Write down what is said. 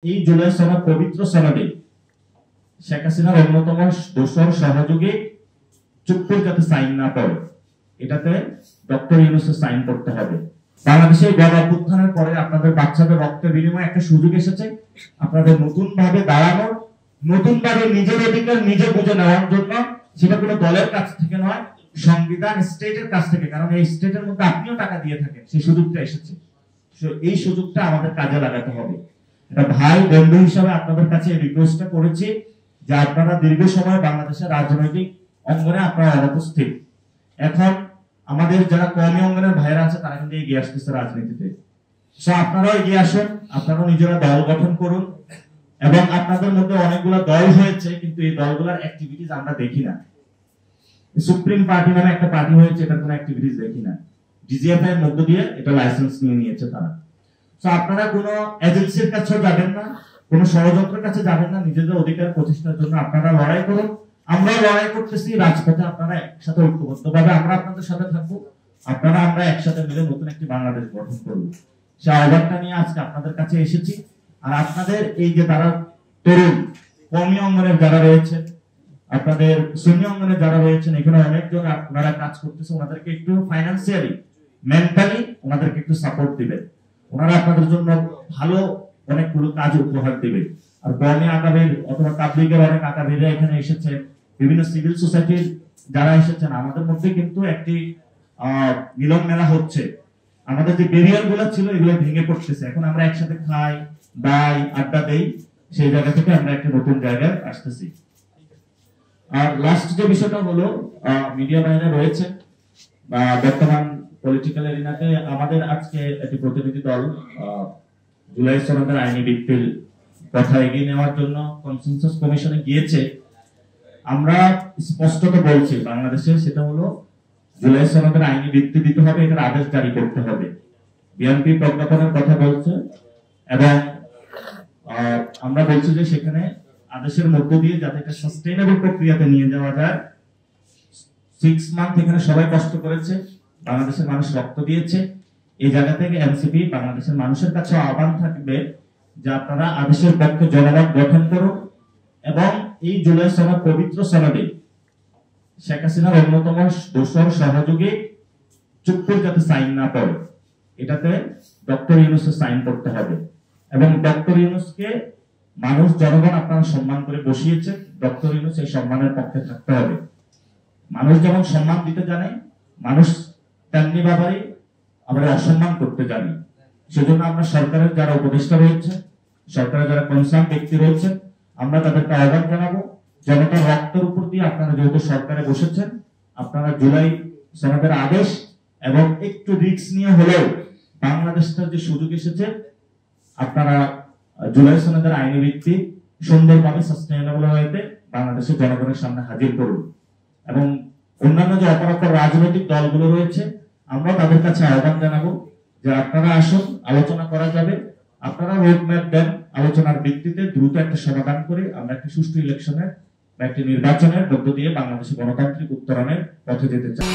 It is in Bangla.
এই জুলাই সনদ পবিত্র সনদে শেখ হাসিনার অন্যতম দোসর সহযোগী চুক্তির যাতে সাইন না পড়ে, এটাতে ডক্টর ইউনূসের সাইন করতে হবে। বাংলাদেশের গণ অভ্যুত্থানের পরে আপনাদের বাচ্চাদের রক্তের বিনিময়ে একটা সুযোগ এসেছে আপনাদের নতুন ভাবে দাঁড়ানোর, নতুন ভাবে নিজের অধিকার নিজে বুঝে নেওয়ার জন্য। সেটা কোনো দলের কাছ থেকে নয়, সংবিধান স্টেটের কাছ থেকে, কারণ এই স্টেটের মধ্যে আপনিও টাকা দিয়ে থাকেন, সেই সুযোগটা এসেছে। এই সুযোগটা আমাদের কাজে লাগাতে হবে। এটা ভাই বন্ধু হিসাবে আপনাদের কাছে রিকোয়েস্টটা করেছি যে আপনারা দীর্ঘ সময় বাংলাদেশের রাজনৈতিক অঙ্গনে আপনারা অনুপস্থিত। এখন আমাদের যারা কর্মী অঙ্গনের ভাইরা আছে তারা কিন্তু এগিয়ে আসতেছে রাজনীতিতে। আপনারাও এগিয়ে আসুন, আপনারাও নিজেরা দল গঠন করুন, এবং আপনাদের মধ্যে অনেকগুলো দল হয়েছে কিন্তু এই দলগুলোর অ্যাক্টিভিটিস আমরা দেখি না। সুপ্রিম পার্টি নামে একটা পার্টি হয়েছে, এটার কোনো অ্যাক্টিভিটিস দেখি না। ডিজিএফআই এর মধ্য দিয়ে এটা লাইসেন্স নিয়ে নিয়েছে তারা। আপনারা কোনো এজেন্সির কাছে যাবেন না, কোনো ষড়যন্ত্রের কাছে যাবেন না, নিজেদের অধিকার প্রতিষ্ঠার জন্য আপনারা লড়াই করুন। আমরা লড়াই করতেছি রাজপথে, আপনারা একসাথে ঐক্যবদ্ধভাবে আমরা আপনাদের সাথে থাকবো। আপনারা আমরা একসাথে মিলে নতুন একটি বাংলাদেশ গঠন করব। সেই আহ্বানটা নিয়ে আজকে আপনাদের কাছে এসেছি। আর আপনাদের এই যে যারা তরুণ কর্মী অঙ্গনের যারা রয়েছেন, আপনাদের সুন্নি অঙ্গনের যারা রয়েছেন, এখানে অনেকজন আপনারা কাজ করতেছে, ওনাদেরকে একটু ফাইন্যান্সিয়ালি মেন্টালি ওনাদেরকে একটু সাপোর্ট দিবেন। ওনারা আপনাদের জন্য ভালো অনেকগুলো কাজ উপহার দেবে। আর কর্মী আকাবির অথবা তাবলীগের অনেক আকাবিররা এখানে এসেছে, বিভিন্ন সিভিল সোসাইটির যারা এসেছেন, আমাদের মধ্যে কিন্তু একটি মিলন মেলা হচ্ছে। আমাদের যে ব্যারিয়ার গুলো ছিল এগুলো ভেঙে পড়তেছে। এখন আমরা একসাথে খাই, দাই, আড্ডা দেই, সেই জায়গা থেকে আমরা একটা নতুন জায়গায় আসতেছি। আর লাস্ট যে বিষয়টা হলো, মিডিয়া বাইরে রয়েছে বর্তমান পলিটিক্যাল এরিনাতে আমাদের আজকে একটি প্রতিনিধি দল জুলাই সনদের আইনি ভিত্তির কথা এগিয়ে নেওয়ার জন্য কনসেনসাস কমিশনে গিয়েছে। আমরা স্পষ্টত বলছি বাংলাদেশে, সেটা হলো জুলাই সনদের আইনি ভিত্তি দিতে হবে, এটার আদেশ জারি করতে হবে। বিএনপি প্রজ্ঞাপনের কথা বলছে এবং আমরা বলছি যে সেখানে আদেশের মধ্য দিয়ে যাতে একটা সাস্টেইনেবল প্রক্রিয়াতে নিয়ে যাওয়া যায়। 6 মান্থ এখানে সবাই কষ্ট করেছে, বাংলাদেশের মানুষ রক্ত দিয়েছে। এই জায়গা থেকে এনসিপি বাংলাদেশের মানুষের কাছে আহ্বান থাকবে যে আপনারা আদেশের পক্ষে জনমত গঠন করুন এবং এই জুলাই সনদ পবিত্র সনদে শেখ হাসিনার অন্যতম দোসর সহযোগী চুক্তির যাতে সাইন না পড়ে, এটাতে ডক্টর ইউনূসের সাইন করতে হবে। এবং ডক্টর ইউনূসকে মানুষ জনগণ আপনারা সম্মান করে বসিয়েছে, ডক্টর ইউনূস এই সম্মানের পক্ষে থাকতে হবে। মানুষ যেমন সম্মান দিতে জানে, মানুষ তেমনি ভাবে আমরা অসম্মান করতে জানি। সেজন্য আমরা সরকারের যারা উপদেষ্টা রয়েছে, সরকারের যারা কনসার্ন ব্যক্তি রয়েছে, আমরা তাদেরকে আহ্বান জানাবো, জনতার রক্তের উপর দিয়ে আপনারা যেহেতু সরকারে বসেছেন, আপনারা জুলাই সনদের আদেশ এবং একটু রিস্ক নিয়ে হলেও বাংলাদেশটার যে সুযোগ এসেছে, আপনারা জুলাই সনদের আইনি ভিত্তি সুন্দরভাবে সাস্টেইনেবল ওয়েতে বাংলাদেশের জনগণের সামনে হাজির করুন। এবং অন্যান্য যে অপরাপর রাজনৈতিক দলগুলো রয়েছে, আমরা তাদের কাছে আহ্বান জানাবো যে আপনারা আসুন, আলোচনা করা যাবে। আপনারা রোডম্যাপ দেন, আলোচনার ভিত্তিতে দ্রুত একটা সমাধান করে আমরা একটা সুষ্ঠু ইলেকশনের বা একটি নির্বাচনের মধ্য দিয়ে বাংলাদেশের গণতান্ত্রিক উত্তরণের পথে যেতে চাই।